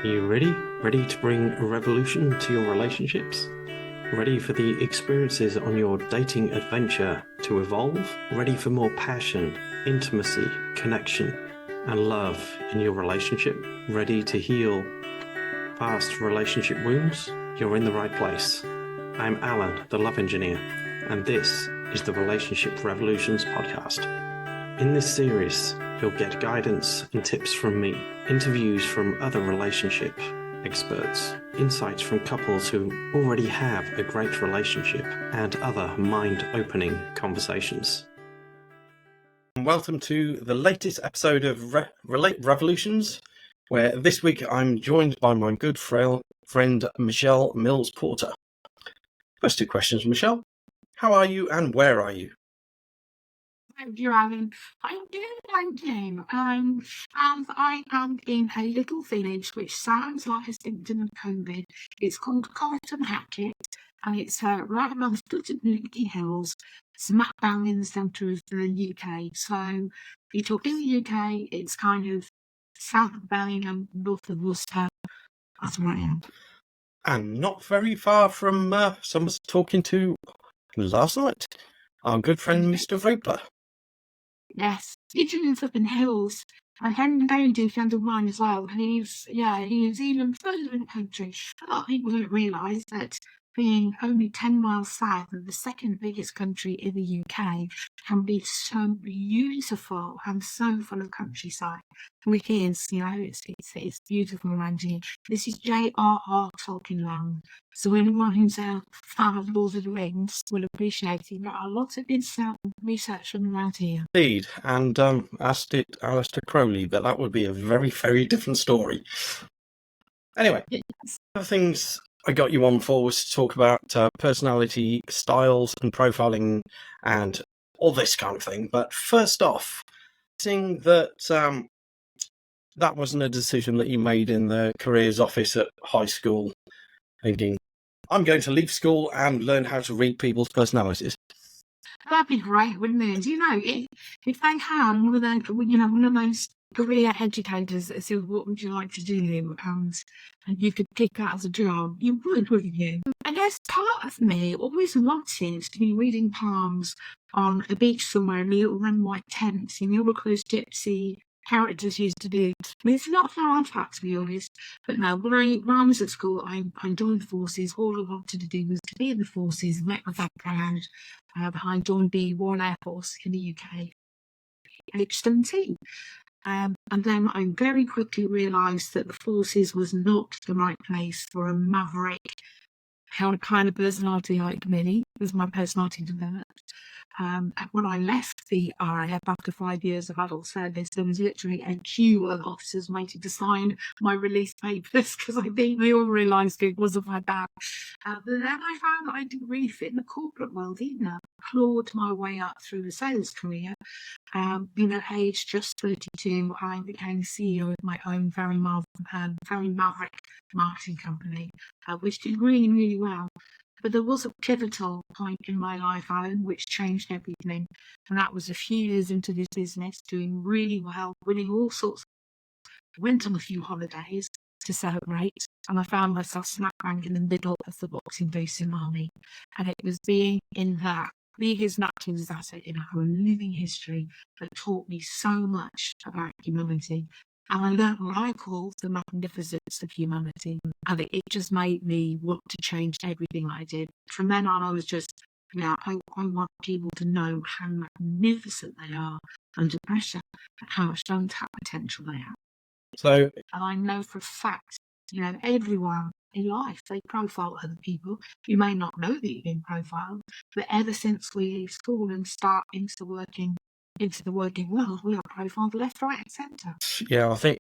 Are you ready? Ready to bring a revolution to your relationships? Ready for the experiences on your dating adventure to evolve? Ready for more passion, intimacy, connection, and love in your relationship? Ready to heal past relationship wounds? You're in the right place. I'm Alan, the love engineer, and this is the Relationship Revolutions podcast. In this series, you'll get guidance and tips from me, interviews from other relationship experts, insights from couples who already have a great relationship, and other mind-opening conversations. Welcome to the latest episode of Revolutions, where this week I'm joined by my good friend Michelle Mills-Porter. First two questions, Michelle. How are you and where are you? Thank you, Alan. I'm doing thank you. And I am in a little village which sounds like a symptom of COVID. It's called Carlton Hackett, and it's right amongst the Bleaky Hills, smack bang in the centre of the UK. So if you're in the UK, it's kind of south of Birmingham, north of Worcester. That's where I am. And not very far from someone I was talking to last night, our good friend Mr. Roper. Yes, he lives up in the hills. And Henry Bailey, a friend of mine as well. And he's even further in the country. A lot of people don't realise that being only 10 miles south of the second biggest country in the UK can be so beautiful and so full of countryside. Which is, it's beautiful around here. This is J.R.R. Tolkien land. So anyone who's a fan of Lord of the Rings will appreciate it. Got a lot of research from around here. Indeed, and as did Aleister Crowley, but that would be a very, very different story. Anyway, Yes. other things I got you on for was to talk about personality styles and profiling and all this kind of thing. But first off, seeing that that wasn't a decision that you made in the careers office at high school, thinking, I'm going to leave school and learn how to read people's personalities. That'd be great, wouldn't it? If they had one of those career educators that said, "What would you like to do?" and you could pick that as a job, you would, wouldn't you? I guess part of me always wanted to be reading poems on a beach somewhere in a little red and white tent, in all those gypsy characters used to do. I mean, it's not how I've had, to be honest. But no, when I was at school, I joined the forces. All I wanted to do was to be in the forces, met my background. I joined the Royal Air Force in the UK at age 17. And then I very quickly realised that the forces was not the right place for a maverick kind of personality like me, as my personality developed. When I left the RAF after 5 years of adult service, there was literally a queue of officers waiting to sign my release papers because I think they all realised it wasn't my bag. But then I found that I didn't really fit in the corporate world either. Clawed my way up through the sales career. At age just 32, I became CEO of my own very maverick marketing company, which did really, really well. But there was a pivotal point in my life, Alan, which changed everything. And that was a few years into this business, doing really well, winning all sorts. I went on a few holidays to celebrate, and I found myself smack bang in the middle of the Boxing Day tsunami. And it was being in that biggest natural disaster in our living history that taught me so much about humanity. And I learned what I call the magnificence of humanity. And it just made me want to change everything I did. From then on, I was just, I want people to know how magnificent they are under pressure and how much untapped potential they have. So, and I know for a fact, everyone in life, they profile other people. You may not know that you've been profiled, but ever since we leave school and start into the working world, we are profiled left, right, and centre. yeah, I think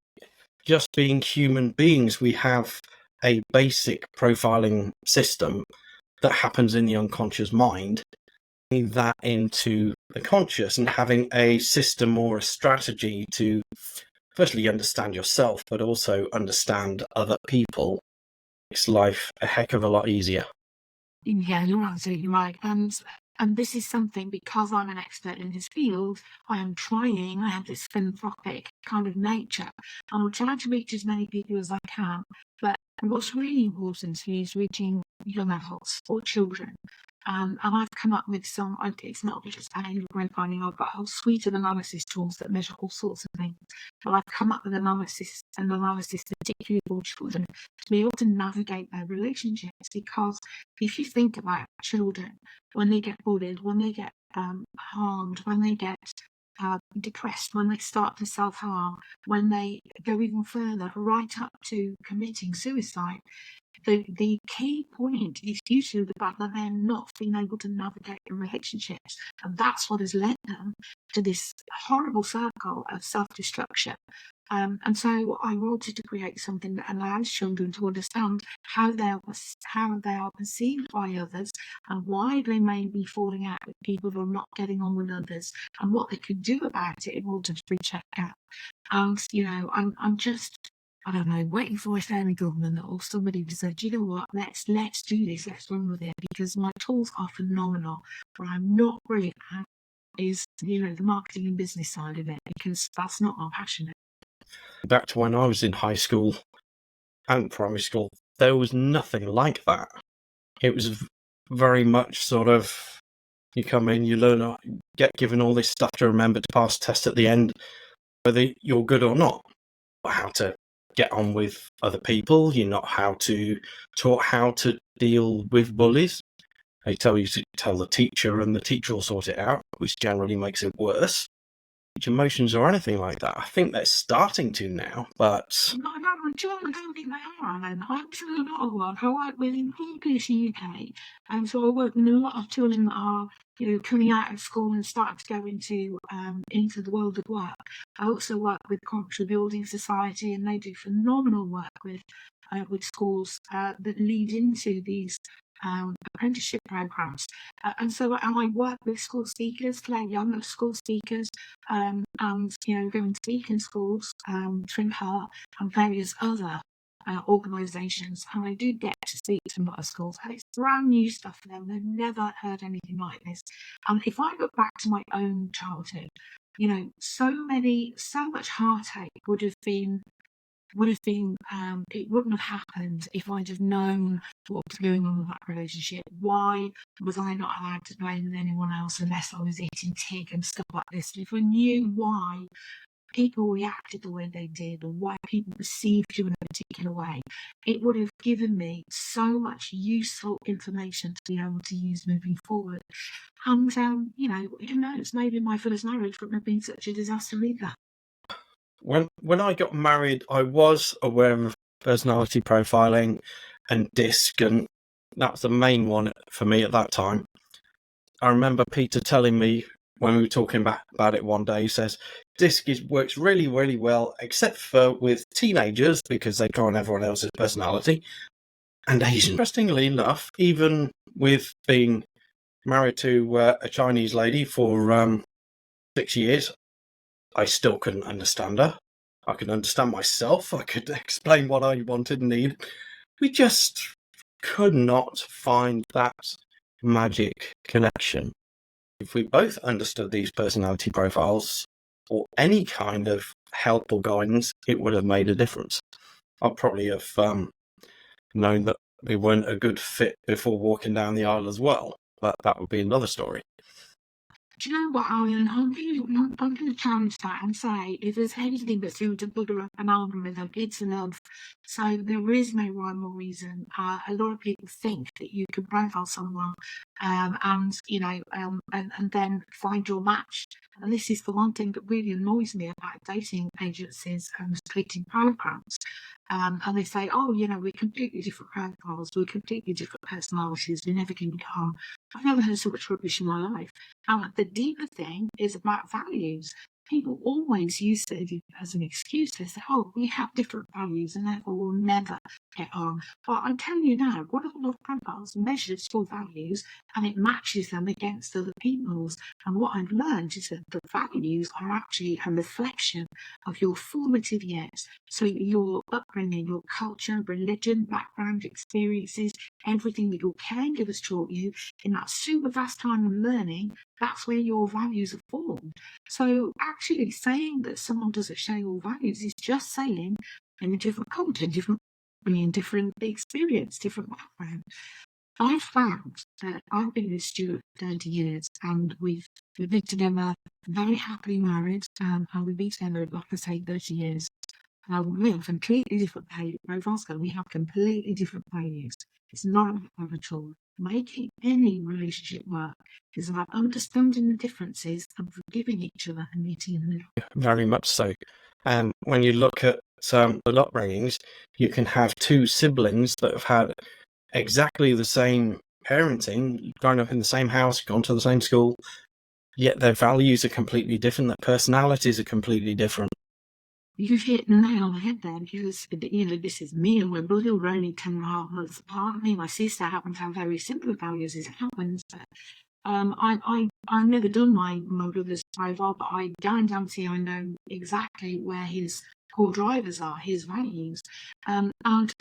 just being human beings, we have a basic profiling system that happens in the unconscious mind, that into the conscious, and having a system or a strategy to firstly understand yourself, but also understand other people makes life a heck of a lot easier. Yeah, you're absolutely right. And this is something, because I'm an expert in this field, I have this philanthropic kind of nature. And I'm trying to reach as many people as I can. But what's really important is reaching young adults or children. And I've come up with some, it's not just behaviour profiling, I've got a whole suite of analysis tools that measure all sorts of things. But I've come up with analysis, particularly for children, to be able to navigate their relationships. Because if you think about children, when they get bullied, when they get harmed, when they get depressed, when they start to self-harm, when they go even further, right up to committing suicide, the key point is usually the fact that they're not being able to navigate the relationships. And that's what has led them to this horrible circle of self-destruction. And so I wanted to create something that allows children to understand how they are perceived by others and why they may be falling out with people or not getting on with others and what they could do about it in order to bridge that gap. And, I'm just, I don't know, waiting for a fairy government or somebody to say, do you know what, let's do this, let's run with it, because my tools are phenomenal. What I'm not great at is, the marketing and business side of it, because that's not my passion. Back to when I was in high school and primary school, there was nothing like that. It was very much sort of, you come in, you learn, get given all this stuff to remember to pass tests at the end, whether you're good or not. How to get on with other people, you're not taught how to deal with bullies. They tell you to tell the teacher and the teacher will sort it out, which generally makes it worse. Emotions or anything like that. I think they're starting to now, but No, I don't think they are, Alan. I'm doing a lot of work. I work with Compatibility UK, and so I work with a lot of children that are, coming out of school and starting to go into the world of work. I also work with Cultural Building Society, and they do phenomenal work with schools that lead into these apprenticeship programs. And I work with school speakers, Claire Young of School Speakers, and go and speak in schools through her and various other organisations. And I do get to speak to a lot of schools, and it's brand new stuff for them. They've never heard anything like this. And if I look back to my own childhood, so much heartache would have been, it wouldn't have happened if I'd have known what was going on with that relationship. Why was I not allowed to play with anyone else unless I was eating TIG and stuff like this? If I knew why people reacted the way they did and why people perceived you in a particular way, it would have given me so much useful information to be able to use moving forward. And, who knows, maybe my first marriage wouldn't have been such a disaster either. When I got married, I was aware of personality profiling and DISC, and that was the main one for me at that time. I remember Peter telling me when we were talking about it one day, he says, DISC works really, really well, except for with teenagers, because they go on everyone else's personality, and Asian. Interestingly enough, even with being married to a Chinese lady for 6 years, I still couldn't understand her. I could understand myself. I could explain what I wanted and needed. We just could not find that magic connection. If we both understood these personality profiles or any kind of help or guidance, it would have made a difference. I'd probably have known that we weren't a good fit before walking down the aisle as well, but that would be another story. Do you know what, Alan? I'm going to challenge that and say, if there's anything that's going to put an algorithm, it's love. So there is no rhyme or reason. A lot of people think that you can profile someone and then find your match. And this is the one thing that really annoys me about dating agencies and splitting programs. And they say, we're completely different profiles, we're completely different personalities, we never can get on. I've never heard so much rubbish in my life. And the deeper thing is about values. People always use it as an excuse. They say, we have different values and therefore we'll never get on. But I'm telling you now, one of the profiles measures your values and it matches them against other people's. And what I've learned is that the values are actually a reflection of your formative years. So your upbringing, your culture, religion, background, experiences, everything that your caregivers taught you in that super vast time of learning, that's where your values are formed. So actually saying that someone doesn't share your values is just saying in a different culture, different being different experience, different background. I found that I've been with Stuart 30 years and we've been together, very happily married, and we've been together, like I say, 30 years. We have completely different behaviour profiles, so we have completely different values. It's not about at all. Making any relationship work is about understanding the differences and forgiving each other and meeting in the middle. Very much so. And when you look at the upbringings, you can have two siblings that have had exactly the same parenting, grown up in the same house, gone to the same school, yet their values are completely different, their personalities are completely different. You hit the nail on the head there, because this is me and my brother. We're only 10.5 months apart. Me and my sister happen to have very similar values as it happens. But I've never done my brother's profile, but I guarantee I know exactly where his core drivers are, his values. And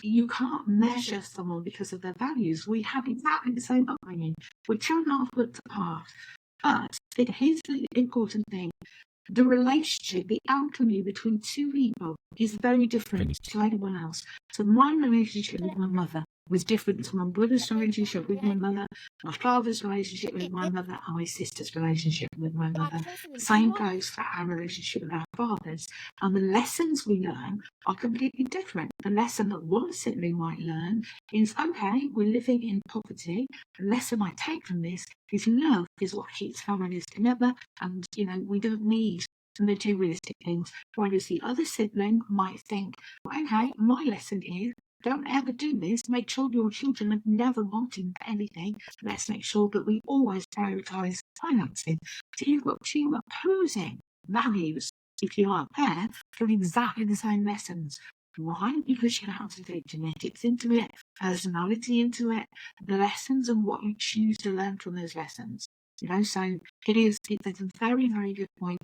you can't measure someone because of their values. We have exactly the same upbringing. We're 2.5 months apart. But here's the important thing. The relationship, the alchemy between two people is very different to anyone else. So my relationship with my mother was different to my brother's relationship with my mother, my father's relationship with my mother, and my sister's relationship with my mother. Same goes for our relationship with our fathers. And the lessons we learn are completely different. The lesson that one sibling might learn is, okay, we're living in poverty. The lesson I take from this is love is what keeps families together, and we don't need materialistic things. Whereas the other sibling might think, okay, my lesson is, don't ever do this. Make sure your children are never wanting anything. Let's make sure that we always prioritise financing. So you've got two opposing values, if you like, there for exactly the same lessons. Why? Because you have to take genetics into it, personality into it, the lessons and what you choose to learn from those lessons. So it's a very, very good point.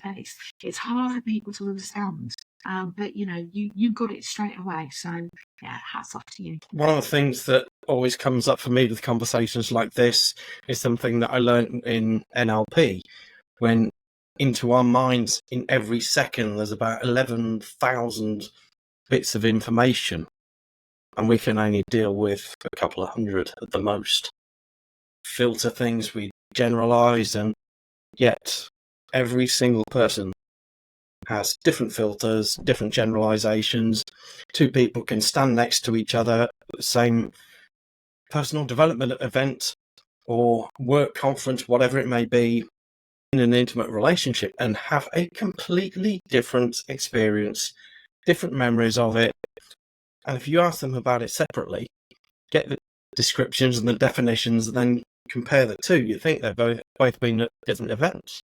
It's hard for people to understand, but you got it straight away. So yeah, hats off to you. One of the things that always comes up for me with conversations like this is something that I learned in NLP, when into our minds in every second there's about 11,000 bits of information, and we can only deal with a couple of hundred at the most. Filter things, we generalize, and yet every single person has different filters, different generalizations. Two people can stand next to each other at the same personal development event or work conference, whatever it may be, in an intimate relationship, and have a completely different experience, different memories of it. And if you ask them about it separately, get the descriptions and the definitions, and then compare the two, you think they've both been at different events.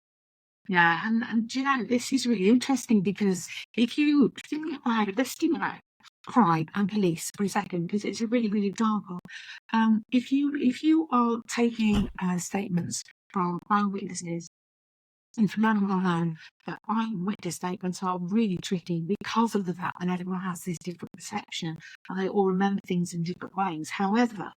Yeah, and this is really interesting, because if you think about this, crime and police for a second, because it's a really, really example. If you are taking statements from eyewitnesses, and from home, that eyewitness statements are really tricky because of the fact that everyone has this different perception and they all remember things in different ways. However,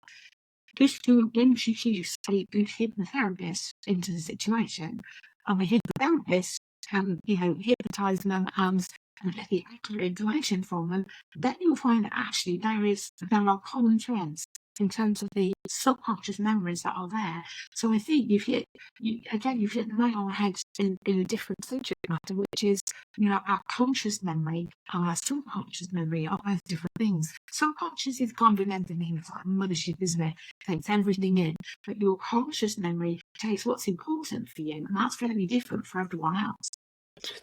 if you introduce a good hypnotherapist into the situation, and the hypnotherapist can, hypnotise them and get the accurate information from them, then you'll find that actually there are common trends in terms of the subconscious memories that are there. So I think you've hit the nail on the head in a different subject matter, which is, our conscious memory and our subconscious memory are both different things. Subconscious is kind of everything, it's like mothership, isn't it? Takes everything in, but your conscious memory takes what's important for you, and that's very different for everyone else.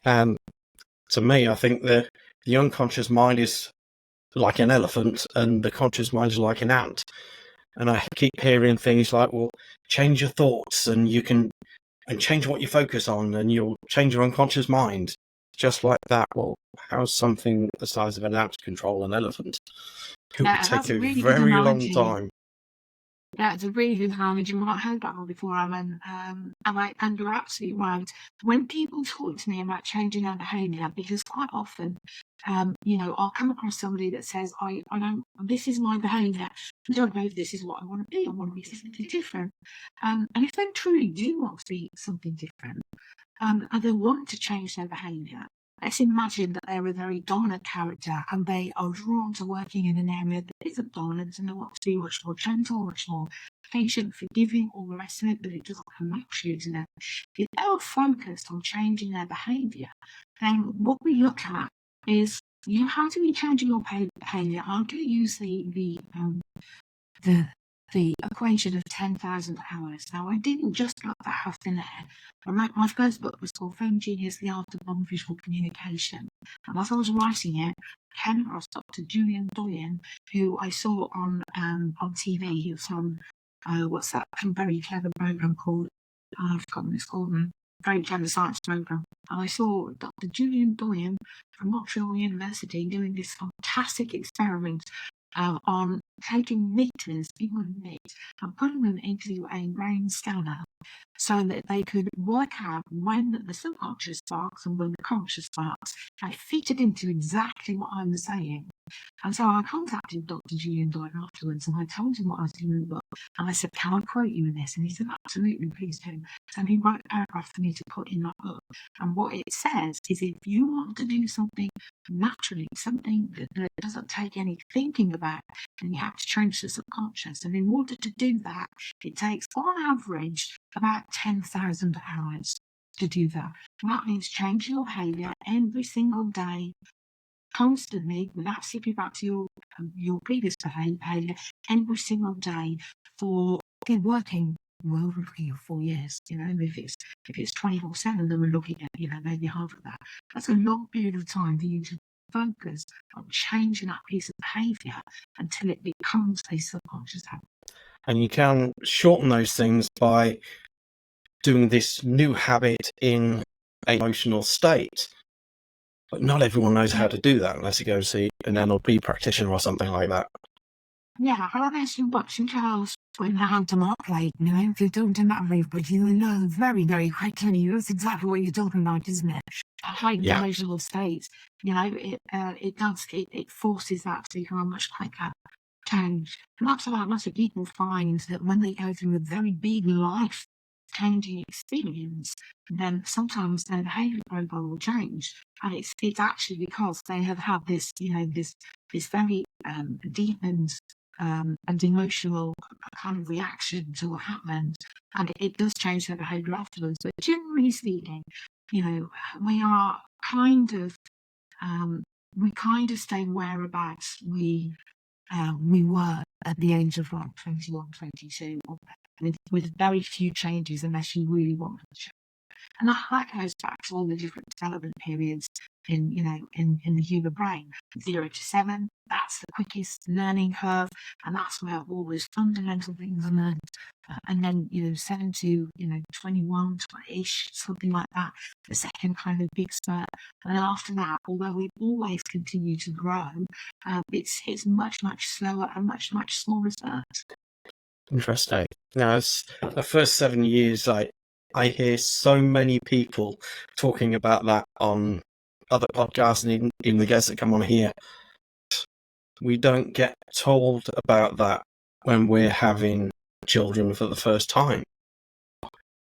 And to me, I think the unconscious mind is like an elephant and the conscious mind is like an ant. And I keep hearing things like, well, change your thoughts and change what you focus on and you'll change your unconscious mind. Just like that. Well, how's something the size of an ant control an elephant? It would take a really very long time. Yeah, it's a really good analogy. You might have heard that one before, and you're absolutely right. When people talk to me about changing their behaviour, because quite often, I'll come across somebody that says, I don't, this is my behaviour. I don't know if this is what I want to be. I want to be something different. And if they truly do want to be something different, and they want to change their behaviour, let's imagine that they're a very dominant character and they are drawn to working in an area that isn't dominant and they want to be much more gentle, much more patient, forgiving, all the rest of it, but it doesn't come naturally to them. If they're focused on changing their behaviour, then what we look at is, how do we change your behaviour? I'm going to use the equation of 10,000 hours. Now, I didn't just got that out of thin air. My first book was called Phone Genius, The Art of Non-Visual Communication. And as I was writing it, I came across Dr. Julian Doyen, who I saw on TV. He was on, what's that very clever program called? I've forgotten what it's called. Very clever science program. And I saw Dr. Julian Doyen from Montreal University doing this fantastic experiment on taking meters, people meat, and putting them into a brain scanner so that they could work out when the subconscious sparks and when the conscious sparks. I fit it into exactly what I was saying. And so I contacted Dr. Julian Doyle afterwards and I told him what I was doing in the book. And I said, can I quote you in this? And he said, absolutely, please do. So he wrote a paragraph for me to put in that book. And what it says is, if you want to do something naturally, something that doesn't take any thinking about, then you have to change the subconscious. And in order to do that, it takes on average about 10,000 hours to do that. And that means changing your behaviour every single day, constantly, without slipping back to your previous behaviour, every single day for working well over 3 or 4 years. If it's 24/7, then we're looking at maybe half of that. That's a long period of time for you to focus on changing that piece of behaviour until it becomes a subconscious habit. And you can shorten those things by doing this new habit in an emotional state. But not everyone knows how to do that unless you go and see an NLP practitioner or something like that. Yeah, unless you're watching Charles when they're on to Mark Plate, if you don't do that everybody, you know very, very quickly. That's exactly what you're talking about, isn't it? Heightened emotional states. It forces that to become much quicker change. And that's why lots of people find that when they go through a very big life changing experience, then sometimes their behaviour profile will change. And it's actually because they have had this, this very deepened and emotional kind of reaction to what happened. And it does change their behaviour afterwards. But generally speaking, we are kind of stay whereabouts we were at the age of 21, 22, with very few changes unless you really want to. And that goes back to all the different development periods in the human brain. 0 to 7, that's the quickest learning curve, and that's where all those fundamental things are learned. And then 7 to 21, 20-ish, something like that, the second kind of big spurt. And then after that, although we always continue to grow, it's much, much slower and much, much smaller spurts. Interesting. Now, it's the first 7 years, I hear so many people talking about that on other podcasts and even the guests that come on here. We don't get told about that when we're having children for the first time.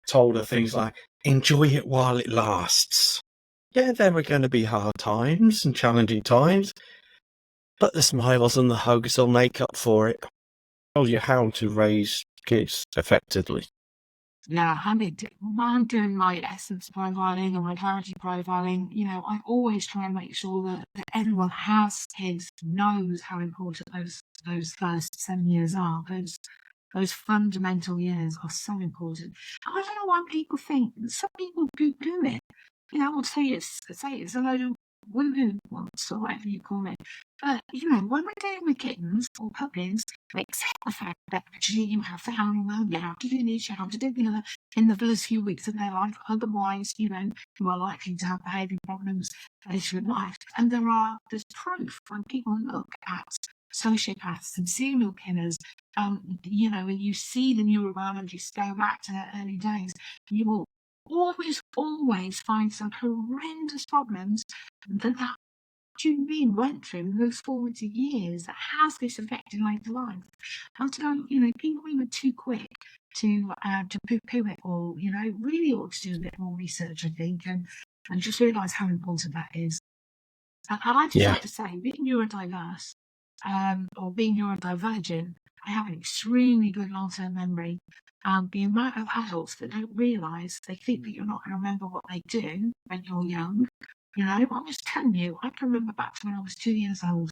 Told of things like, enjoy it while it lasts. Yeah, there are going to be hard times and challenging times, but the smiles and the hugs will make up for it. Tell you how to raise kids effectively. Yeah, when I'm doing my essence profiling or my clarity profiling, I always try and make sure that everyone has kids, knows how important those first 7 years are. Those fundamental years are so important. I don't know why people think, some people do it. I'll say it's a load of woo-hoo once or whatever you call it. But, when we're dealing with kittens or puppies, we accept the fact that actually you have to handle them, you have to do this, you have to do the other in the first few weeks of their life. Otherwise, you are likely to have behaviour problems later in life. And there's proof when people look at sociopaths and serial killers, when you see the neurobiology, go back to their early days, you will always find some horrendous problems that you went through in those formative years that has this effect in later life. And so, people who are too quick to poo-poo it all, really ought to do a bit more research, I think, and and just realise how important that is. And I just Yeah. have to say, being neurodiverse or being neurodivergent, I have an extremely good long-term memory. The amount of adults that don't realise, they think that you're not going to remember what they do when you're young. You know, I'm just telling you, I can remember back to when I was 2 years old.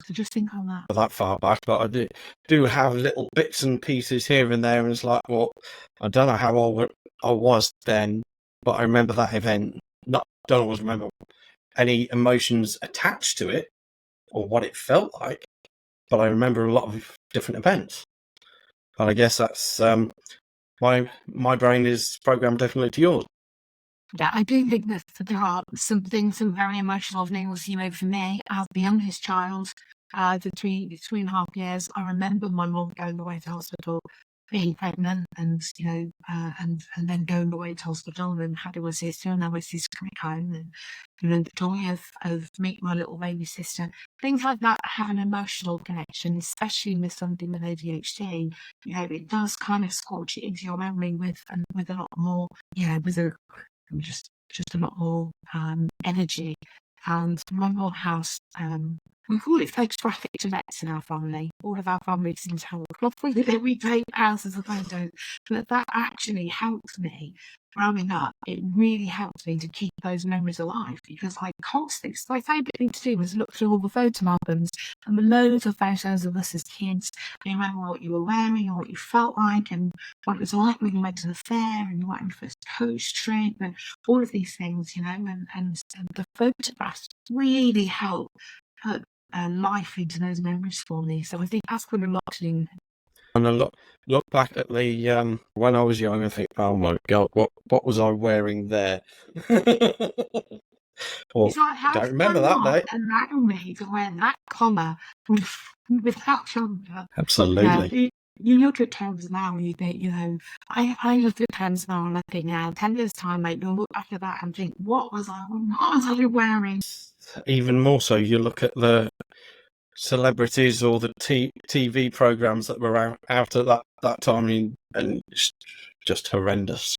So just think on that. That far back, but I do have little bits and pieces here and there, and it's like, well, I don't know how old I was then, but I remember that event. Don't always remember any emotions attached to it or what it felt like, but I remember a lot of different events. And I guess that's my brain is programmed differently to yours. Yeah, I do think that there are some very emotional things, you know, for me, as the youngest child, the 3.5 years, I remember my mum going away to hospital, being pregnant, and, you know, and then going away to hospital and having a sister, and I was this coming home, and, you know, the joy of meeting my little baby sister. Things like that have an emotional connection, especially with something with ADHD. You know, it does kind of scorch it into your memory with a lot more, with just a lot more energy. And my mum house, we call it photographic Tourette's in our family. All of our family seems to have a cloth with it. We take houses of photos. But that actually helps me growing up. It really helps me to keep those memories alive, because I constantly, so my favourite thing to do was look through all the photo albums and the loads of photos of us as kids. You remember what you were wearing and what you felt like and what it was like when you went to the fair and you went on your first coach trip and all of these things, you know, and the photographs really help put life into those memories for me. So I think that's got a lot to do. And I look back at the when I was young and think, oh my god, what was I wearing there? Well, It's like, how don't remember that day. allow me to wear that collar without shoulder. Absolutely. You look at times now and you think, you know, I look at times now and I think, now, 10 years' time, mate, you'll look back at that and think, what was I wearing? Even more so, you look at the celebrities or the TV programs that were out at that time, and it's just horrendous.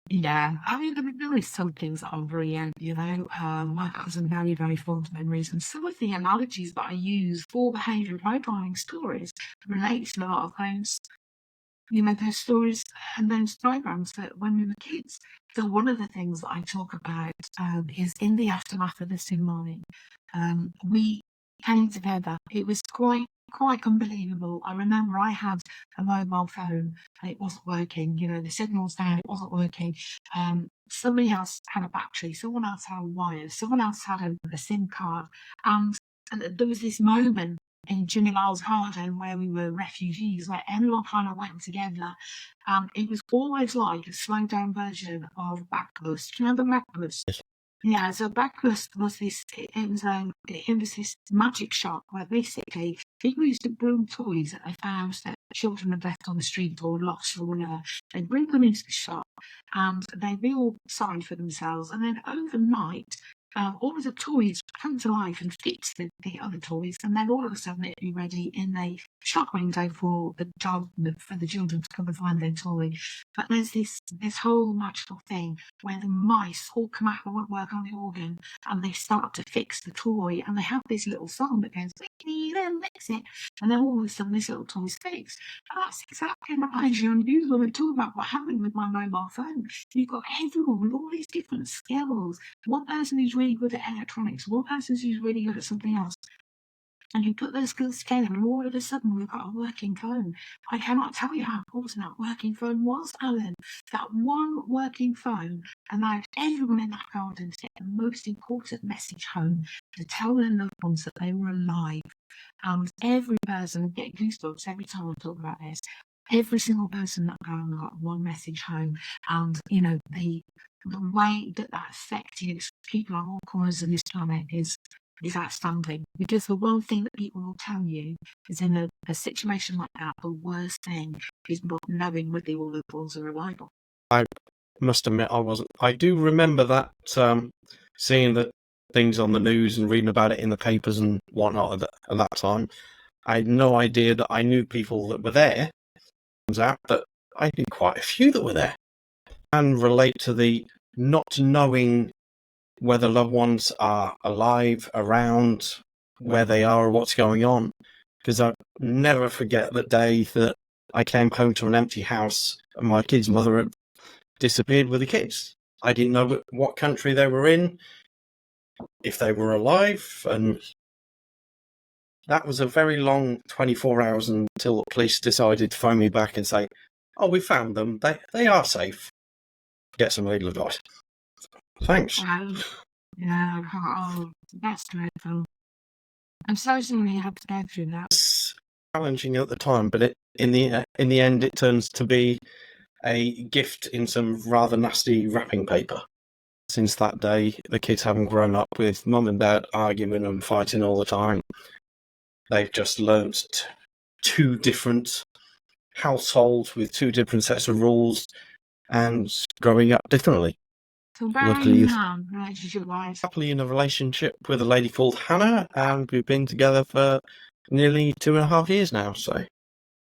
Yeah, I mean, there is some things that are brilliant, you know. I have some very, very fond memories, and some of the analogies that I use for behaviour profiling stories relate to a lot of those, you know, those stories and those programs that when we were kids. So one of the things that I talk about is in the aftermath of the tsunami, we came together. It was quite unbelievable. I remember I had a mobile phone and it wasn't working. You know, the signal was down, it wasn't working. Somebody else had a battery, someone else had a wire, someone else had a SIM card, and there was this moment in Jimmy Lyle's garden where we were refugees, where everyone kind of went together. It was always like a slowed down version of Backless. Do you remember Backless? Yeah, so Backless was this, it was this magic shop where basically people used to bring toys that they found that children had left on the street or lost or whatever. They'd bring them into the shop and they'd be all sorry for themselves. And then overnight, all of the toys come to life and fix the other toys, and then all of a sudden it'd be ready in a shop window for the children to come and find their toy. But there's this whole magical thing where the mice all come out of woodwork on the organ and they start to fix the toy, and they have this little song that goes, "We then fix it," and then all of a sudden this little toy's fixed. And that's exactly reminds you, and you want to talk about what happened with my mobile phone. You've got everyone with all these different skills. One person who's really good at electronics, one person who's really good at something else. And you put those skills together, and all of a sudden we've got a working phone. I cannot tell you how important that working phone was, Alan. That one working phone allowed everyone in that garden to get the most important message home, to tell their loved ones that they were alive. And every person, get goosebumps every time I talk about this, every single person that got one message home. And, you know, the way that affected people on all corners of this planet is outstanding, because the one thing that people will tell you is in a situation like that, the worst thing is not knowing whether all the balls are reliable. I must admit, I wasn't. I do remember that seeing the things on the news and reading about it in the papers and whatnot at that time. I had no idea that I knew people that were there. Turns out that I knew quite a few that were there, and relate to the not knowing whether loved ones are alive, around, where they are, or what's going on. Because I'll never forget the day that I came home to an empty house and my kid's mother had disappeared with the kids. I didn't know what country they were in, if they were alive, and that was a very long 24 hours until the police decided to phone me back and say, "Oh, we found them. They are safe. Get some legal advice." Thanks. Yeah, oh, that's dreadful. I'm so sorry you had to go through that. It's challenging at the time, but in the end, it turns to be a gift in some rather nasty wrapping paper. Since that day, the kids haven't grown up with mum and dad arguing and fighting all the time. They've just learnt two different households with two different sets of rules and growing up differently. So where are you now, relationship-wise? Happily in a relationship with a lady called Hannah, and we've been together for nearly 2.5 years now, so...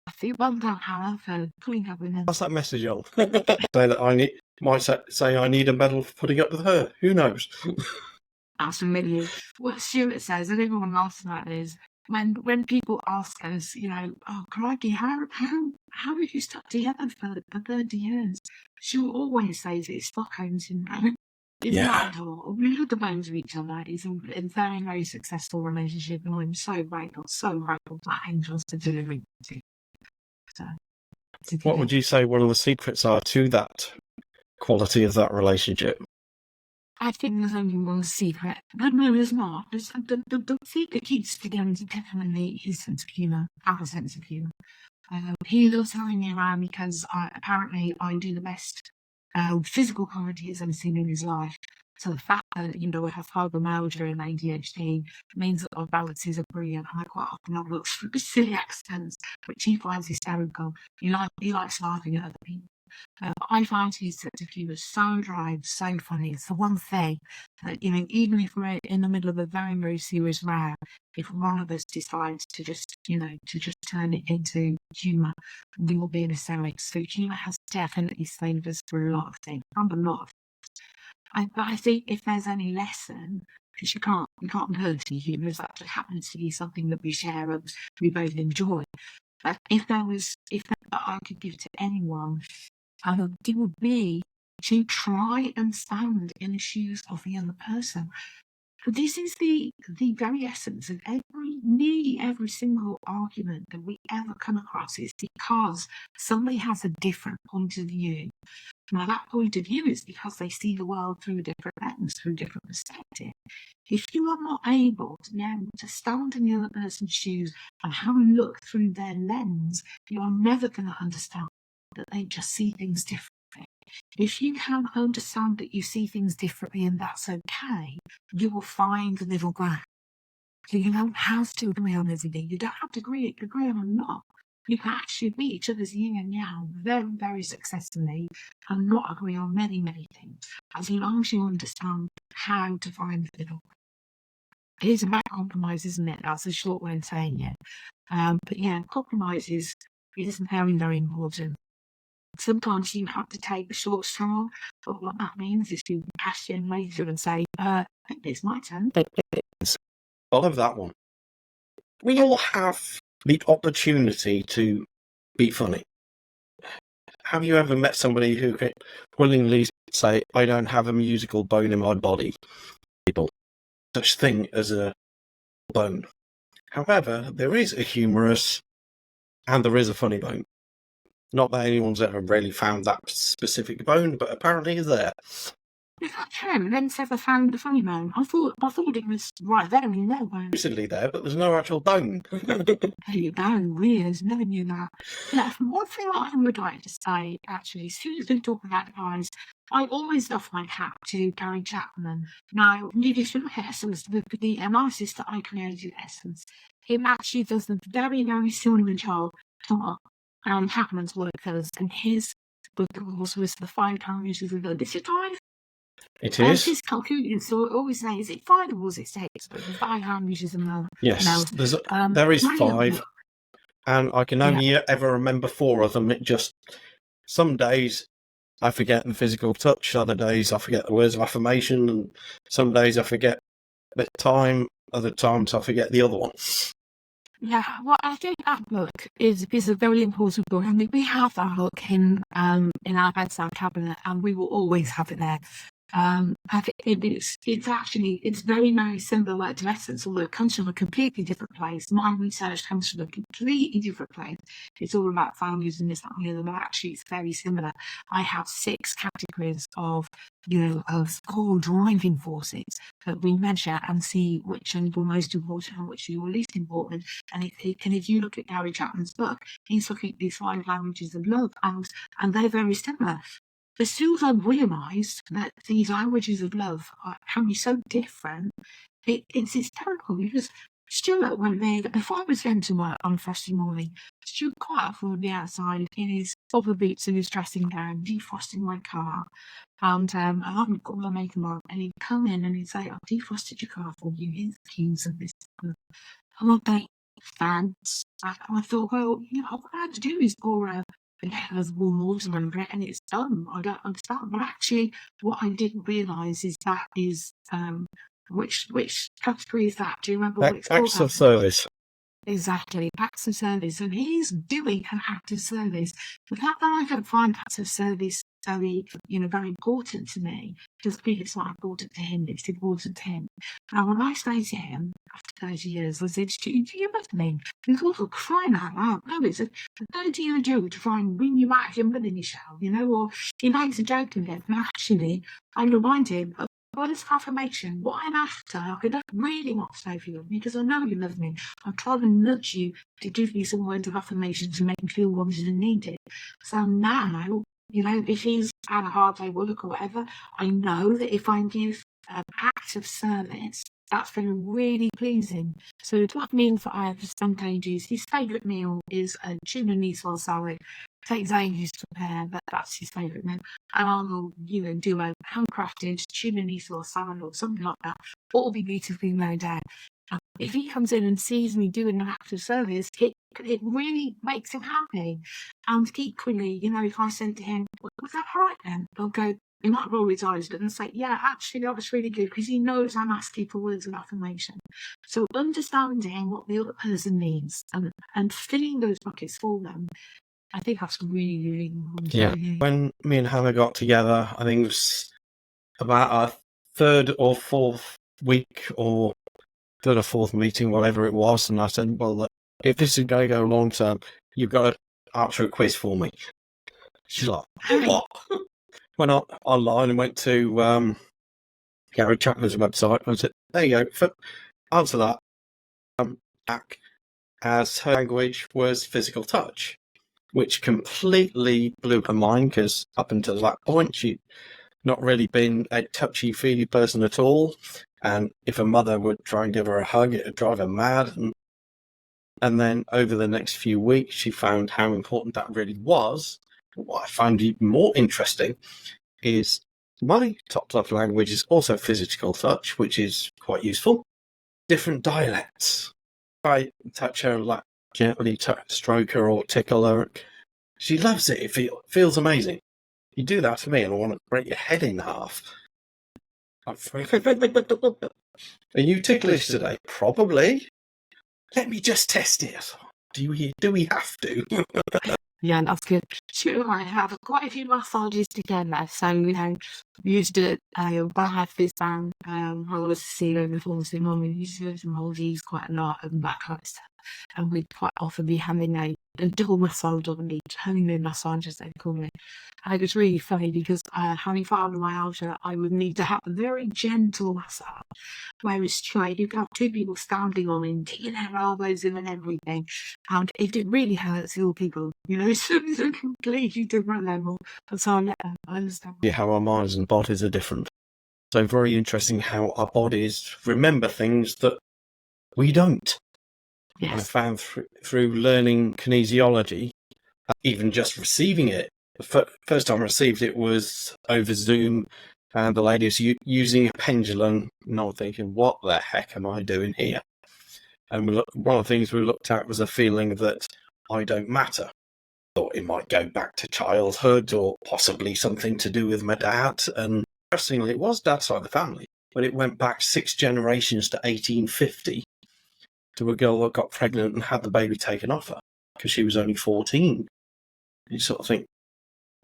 I think well done, Hannah, for putting up with him. What's that message on? Say that might say I need a medal for putting up with her. Who knows? That's a million. What Stuart says, and everyone laughs at that, is when people ask us, oh, crikey, how have you stuck together for 30 years? She'll always say that it's Stockholm syndrome. It's not at all. We look the bones of each other. It's a very, very successful relationship, and I'm so grateful to Angels to deliver it to. So, what would you say one of the secrets are to that quality of that relationship? I think there's only one secret. But no, there's not. The secret keeps together is definitely his sense of humour, our sense of humour. He loves having me around because apparently I do the best physical comedy he's ever seen in his life. So the fact that, I have fibromyalgia and ADHD means that our balances are brilliant. And I quite often have little silly accents, which he finds hysterical. He likes laughing at other people. I find his sense of humour so dry and so funny. It's the one thing that, even if we're in the middle of a very, very serious row, if one of us decides to just turn it into humour, we will be in a hysterics. So humour has definitely saved us through a lot of things. But I think if there's any lesson, because you can't learn to humour, it actually happens to be something that we share and we both enjoy. But if I could give to anyone, it would be to try and stand in the shoes of the other person. This is the very essence of nearly every single argument that we ever come across is because somebody has a different point of view. Now, that point of view is because they see the world through a different lens, through a different perspective. If you are not able to stand in the other person's shoes and have a look through their lens, you are never going to understand that they just see things differently. If you can understand that you see things differently and that's okay, you will find the middle ground. So you don't have to agree on everything. You don't have to agree on a lot. You can actually be each other's yin and yang very, very successfully and not agree on many, many things, as long as you understand how to find the middle. It is about compromise, isn't it? That's a short way of saying it. But yeah, compromise is very, very important. Sometimes you have to take the short straw, but what that means is to pass your later and say, I think it's my turn. I love that one. We all have the opportunity to be funny. Have you ever met somebody who can willingly say, I don't have a musical bone in my body? People, such thing as a bone. However, there is a humorous and there is a funny bone. Not that anyone's ever really found that specific bone, but apparently it's there. Is that true? Then never found the funny bone. I thought it was right there in there. Recently there, but there's no actual bone. There you go, weird. Never knew that. Yeah, one thing I would like to say, actually, as soon as we talk about guys, I always love my hat to Gary Chapman. Now, needless to Essence, the analysis that I created Essence, him actually does a very, very similar job to Chapman's work does, and his book was the 5 parameters of the discipline. It is. It's calculated, so I always say, is it 5 or was it 6? But the 5 parameters and the yes, there is 5, and I can only ever remember 4 of them. It just some days I forget the physical touch. Other days I forget the words of affirmation, and some days I forget the time. Other times I forget the other one. Yeah, well, I think that book is a very important book. I mean, we have that book in our bedside cabinet, and we will always have it there. I think it's very, very similar to Essence, although it comes from a completely different place. My research comes from a completely different place. It's all about values and this, that, and the other, but actually it's very similar. I have 6 categories of core driving forces that we measure and see which are the most important and which are your least important. And if you look at Gary Chapman's book, he's looking at these 5 languages of love, and they're very similar. But as soon as I realised that these languages of love can be so different, it's hysterical because Stuart went there, before I was going to work on Friday morning, Stuart quite often would be outside in his proper boots and his dressing gown, defrosting my car. And I hadn't got my makeup on, and he'd come in and he'd say, I've defrosted your car for you, here's the keys and this. And I'd be, thanks. And I thought, well, what I had to do is pour there's warm water under it and it's done. I don't understand. But actually, what I didn't realise is that is which category is that? Do you remember what it's called? Acts of service. Exactly, acts of service. And he's doing an act of service. The fact that I don't find acts of service very important to me, just because it's not important to him, it's important to him. Now, when I say to him, after 30 years, I said, do you know what I mean? He's also crying out loud. No, it's a 30-year joke to try and bring you out of your motherly shell, or he makes a joke of it. And actually, I remind him of what is affirmation? What I'm after, I don't really want to say for you because I know you love me. I'm trying to nudge you to give me some words of affirmation to make me feel wanted and needed. So now, if he's had a hard day work or whatever, I know that if I give an act of service, that's been really pleasing. So that means that I understand ages. His favourite meal is a tuna knee-swell salad. Takes ages to prepare, but that's his favourite meal. And I will, do a handcrafted tuna knee-swell salad or something like that. All be beautifully laid out. If he comes in and sees me doing an act of service, it really makes him happy. And equally, if I said to him, was that all right then? He'll go, he might roll his eyes and say, yeah, actually, that was really good, because he knows I'm asking for words of affirmation. So understanding what the other person needs and filling those buckets for them, I think that's really, really important. Yeah. When me and Hannah got together, I think it was about our 3rd or 4th week or 3rd or 4th meeting, whatever it was, and I said, well, if this is going to go long term, you've got to answer a quiz for me. She's like, what? Went online and went to Gary Chapman's website and said, there you go, answer that. Back as her language was physical touch, which completely blew her mind because up until that point she'd not really been a touchy-feely person at all. And if a mother would try and give her a hug, it would drive her mad. And then over the next few weeks, she found how important that really was. What I found even more interesting is my top love language is also physical touch, which is quite useful. Different dialects. If I touch her, like gently stroke her or tickle her, she loves it. It feels amazing. You do that to me and I want to break your head in half. Are you ticklish today? Probably. Let me just test it. Do we have to? Yeah, that's good. Stuart and I have quite a few massages together. So, we used to have this band, I was seeing over the phone, so Mum, we used to do some Maldives quite a lot and that kind of stuff. And we'd quite often be having a double massage on each, honeymoon massage as they call it. And it was really funny because having fibromyalgia, I would need to have a very gentle massage. Whereas Stuart, you've got 2 people standing on him, digging their elbows in and everything. And if it really hurts, ill people, it's a completely different level. And so I understand. Yeah, how our minds and bodies are different. So very interesting how our bodies remember things that we don't. Yes. I found through learning kinesiology, even just receiving it, the first time I received it was over Zoom, and the lady was using a pendulum, and I was thinking, what the heck am I doing here? And one of the things we looked at was a feeling that I don't matter. thought it might go back to childhood or possibly something to do with my dad. And interestingly, it was dad's side of the family, but it went back 6 generations to 1850 to a girl that got pregnant and had the baby taken off her because she was only 14. You sort of think,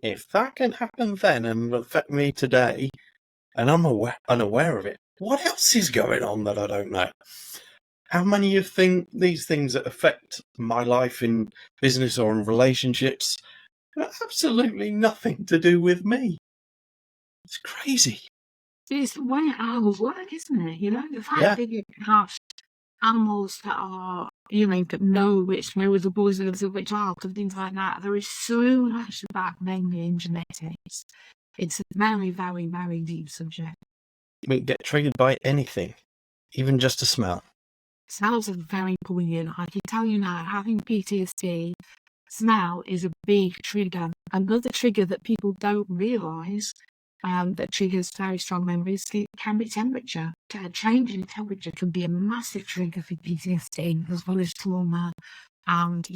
if that can happen then and affect me today, and I'm unaware of it, what else is going on that I don't know? How many of these things that affect my life in business or in relationships have absolutely nothing to do with me? It's crazy. It's the way animals work, isn't it? You know, the fact Yeah. that you have animals that are, you know, that know which are the poisons of which aren't and things like that. There is so much about mainly in genetics. It's a very, very, very deep subject. We get triggered by anything, even just a smell. Smells are very poignant. I can tell you now, having PTSD, smell is a big trigger. Another trigger that people don't realise that triggers very strong memories can be temperature. A change in temperature can be a massive trigger for PTSD, as well as trauma and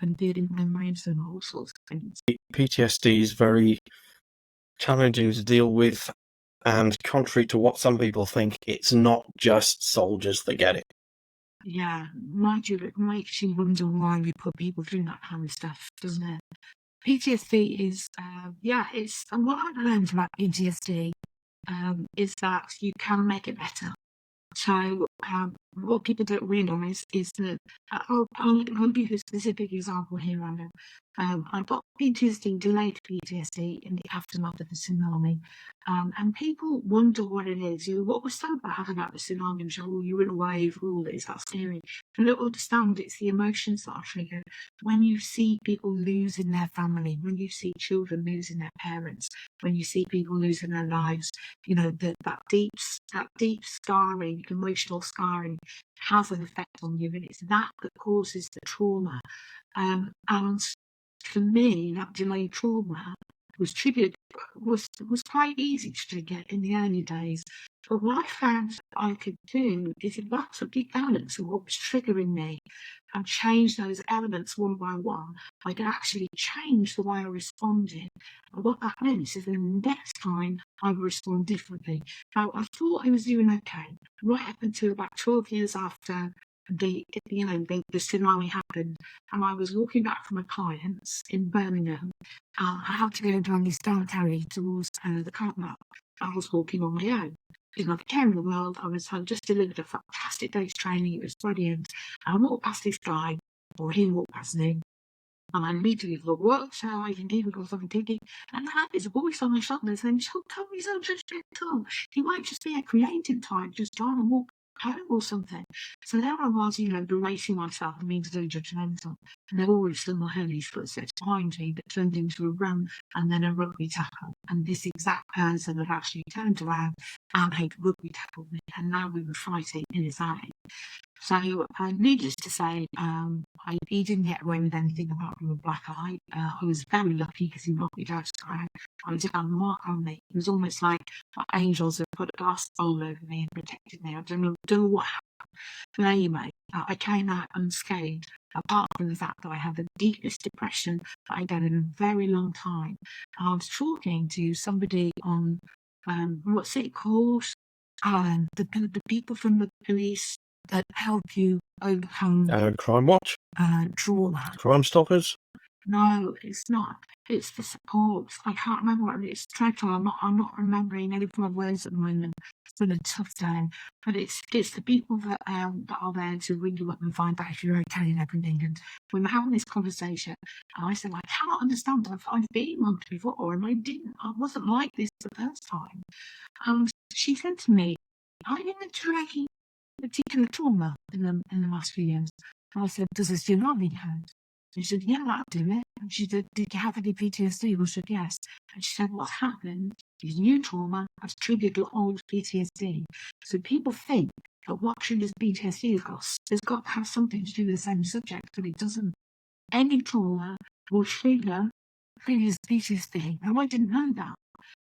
and building memories and all sorts of things. PTSD is very challenging to deal with, and contrary to what some people think, it's not just soldiers that get it. Yeah, mind you, it makes you wonder why we put people through that kind of stuff, doesn't it? PTSD is, it's, and what I've learned about PTSD is that you can make it better. So what people don't realise is that, I'll give you a specific example here, Anna. I got PTSD, delayed PTSD, in the aftermath of the tsunami. And people wonder what it is. What was so bad about the tsunami? And so, you're in a wave, all this, that's scary. And don't understand, it's the emotions that are triggered. When you see people losing their family, when you see children losing their parents, when you see people losing their lives, you know, that deep scarring, emotional scarring has an effect on you, and it's that causes the trauma. And for me, that delayed trauma was quite easy to trigger in the early days. But what I found I could do is advance a big balance of what was triggering me and change those elements one by one. I could actually change the way I responded. And what that meant is the next time I would respond differently. Now, I thought I was doing okay right up until about 12 years after the tsunami happened, and I was walking back from my clients in Birmingham. I had to go down this dark alley towards the car park. I was walking on my own. Didn't have a care in the world. I just delivered a fantastic day's training. It was brilliant. I walked past this guy, or he walked past me, and I immediately thought, what? So I can do because I'm thinking, and then there's a voice on my shoulder saying, "Don't tell me so judgmental. He might just be a creative type, just trying to walk home or something." So there I was, berating myself and being so judgmental. And then all of a sudden I heard these footsteps behind me that turned into a run and then a rugby tackle. And this exact person had actually turned around and had rugby tackled me. And now we were fighting in his alley. So, needless to say, he didn't get away with anything apart from a black eye. I was very lucky because he knocked me down. I did have a mark on me. It was almost like angels had put a glass bowl over me and protected me. I don't know what happened. But anyway, I came out unscathed, apart from the fact that I had the deepest depression that I'd had in a very long time. I was talking to somebody on, what's it called? The people from the police that help you overcome Crime Watch? trauma. Crime Stoppers? No, it's not. It's the support. I can't remember what it's dreadful. I'm not remembering any of my words at the moment. It's been a tough day. But it's the people that are there to ring you up and find out if you're okay and everything. And we were having this conversation, and I said, I cannot understand. I've been mugged before, and I wasn't like this the first time. And she said to me, "Are you into particular trauma in the last few years?" And I said, "Does a tsunami count?" She said, "Yeah, I'll do it." And she said, "Did you have any PTSD?" I said, "Yes." And she said, "What happened is new trauma has triggered your old PTSD. So people think that what triggers PTSD has got to have something to do with the same subject, but it doesn't. Any trauma will trigger previous PTSD. And I didn't know that.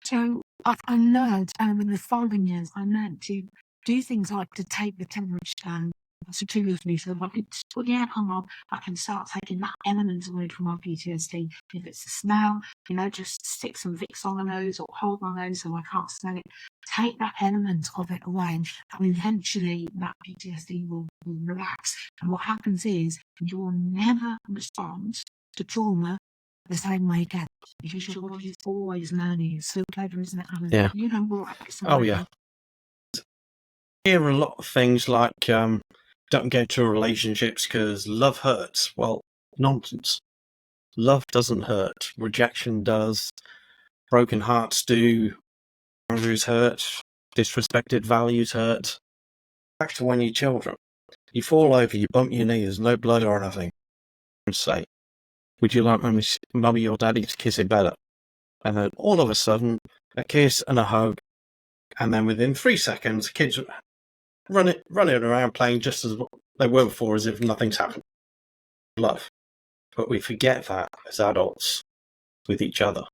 So I learned, in the following years, I learned to do things like to take the temperature Seriously, so if I could put the aircon on, I can start taking that element away from my PTSD. If it's a smell, just stick some Vicks on the nose or hold my nose so I can't smell it. Take that element of it away, and eventually that PTSD will relax. And what happens is you will never respond to trauma the same way again, because your body is always learning. It's so clever, isn't it, Alan? Yeah. You know what? Oh, yeah. Hear a lot of things like don't get into relationships because love hurts. Well, nonsense. Love doesn't hurt. Rejection does. Broken hearts do. Boundaries hurt. Disrespected values hurt. Back to when you're children. You fall over, you bump your knee, there's no blood or anything. And say, would you like mummy or daddy to kiss it better? And then all of a sudden, a kiss and a hug. And then within 3 seconds, kids running around playing just as they were before, as if nothing's happened. Love. But we forget that as adults with each other.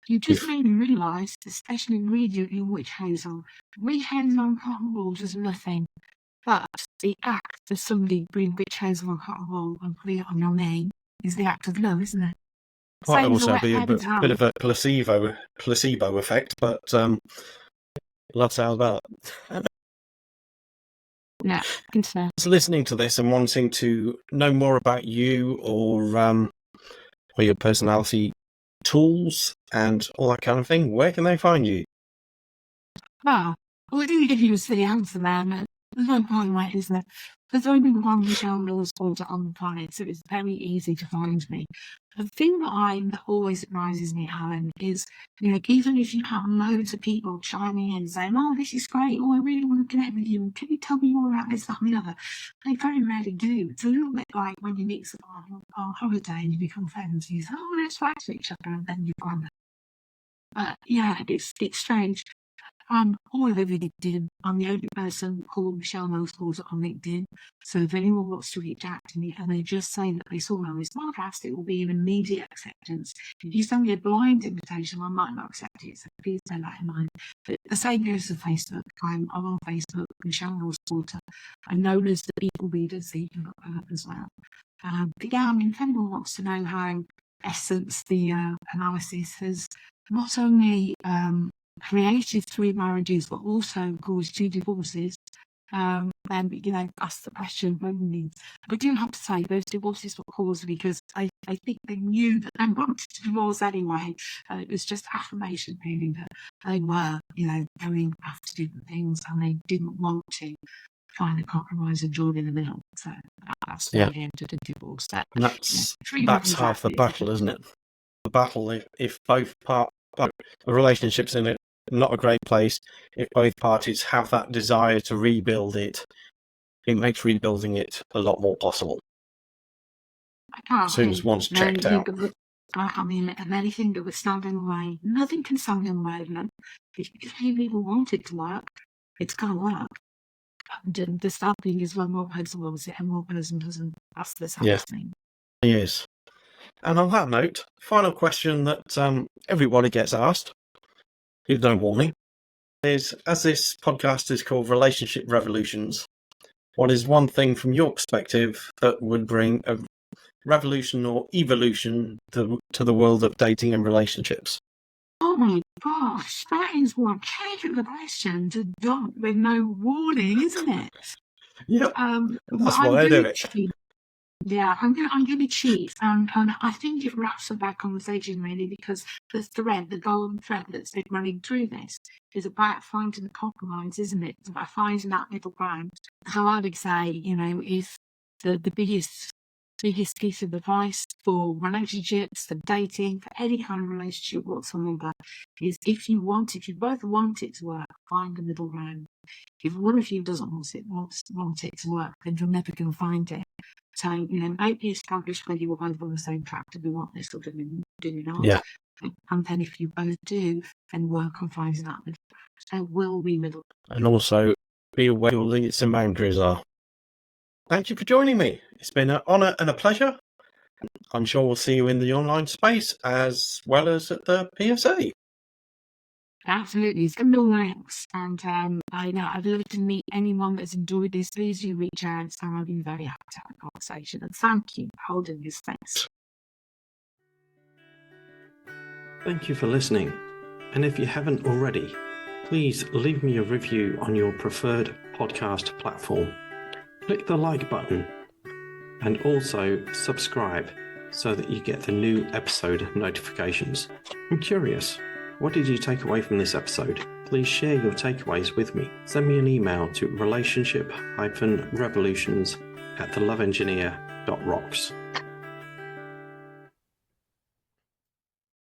You just made me realise, especially immediately in witch hazel. Witch hazel on cotton wool is nothing. But the act of somebody bringing witch hazel on cotton wool and putting it on your name is the act of love, isn't it? Might Same as also wet be a bit towel. of a placebo effect, but loves how about Yeah, I think so. listening to this and wanting to know more about you or your personality tools and all that kind of thing, where can they find you? Well, I didn't give you the answer there, but there's no point, right, is there? There's only one Michelle Mills order on the planet, so it's very easy to find me. The thing that always surprises me, Alan, is, even if you have loads of people chiming in saying, oh, this is great, oh, I really want to connect with you, can you tell me more about this, that, and the other? They very rarely do. It's a little bit like when you meet someone on holiday and you become friends, you say, oh, let's write to each other, and then you find them. But yeah, it's strange. All I really did, I'm the only person called Michelle Mills on LinkedIn. So if anyone wants to reach out to me and they just say that they saw me on this podcast, it will be an immediate acceptance. If you send me a blind invitation, I might not accept it. So please bear that in mind. But the same goes to Facebook. I'm on Facebook, Michelle Mills. I'm known as the People Reader, so you can look that up as well. But yeah, if anyone wants to know how Essence, the analysis, has not only created 3 marriages, but also caused 2 divorces, then, ask the question when needs. But I do have to say, those divorces were caused because I think they knew that they wanted to divorce anyway. It was just affirmation, really, that they were, going after different things and they didn't want to find a compromise and join in the middle. So that's why they entered a divorce. And that's half the battle, isn't it? The battle, if both the relationship's in not a great place, if both parties have that desire to rebuild it, it makes rebuilding it a lot more possible. As soon as one's checked out. Anything that would stand in the way, nothing can stand in the way of them. If people want it to work, it's going to work. And the sad thing is, when one person wants it and one person doesn't, that's the saddest thing. Yes. And on that note, final question that everybody gets asked, with no warning, is, as this podcast is called Relationship Revolutions, what is one thing from your perspective that would bring a revolution or evolution to the world of dating and relationships? Oh my gosh, that is one heck of a question to dump with no warning, isn't it? Yep, that's why I do it. Yeah, I'm gonna cheat, and I think it wraps up our conversation really, because the golden thread that's been running through this is about finding the compromise, isn't it? It's about finding that middle ground. How I would say, is the biggest piece of advice for relationships, for dating, for any kind of relationship whatsoever, is if you both want it to work, find the middle ground. If one of you doesn't want it to work, then you're never going to find it. So, maybe establish whether you're both on the same track to be what this or do not. Yeah. And then if you both do, then work on finding that middle. There will be middle. And also be aware your limits and boundaries are. Thank you for joining me. It's been an honour and a pleasure. I'm sure we'll see you in the online space as well as at the PSA. Absolutely, it's going to be all else. And I'd love to meet anyone that's enjoyed this. Please do reach out, and I'll be very happy to have a conversation. And thank you for holding this space. Thank you for listening. And if you haven't already, please leave me a review on your preferred podcast platform. Click the like button and also subscribe so that you get the new episode notifications. I'm curious, what did you take away from this episode? Please share your takeaways with me. Send me an email to relationship-revolutions@theloveengineer.rocks.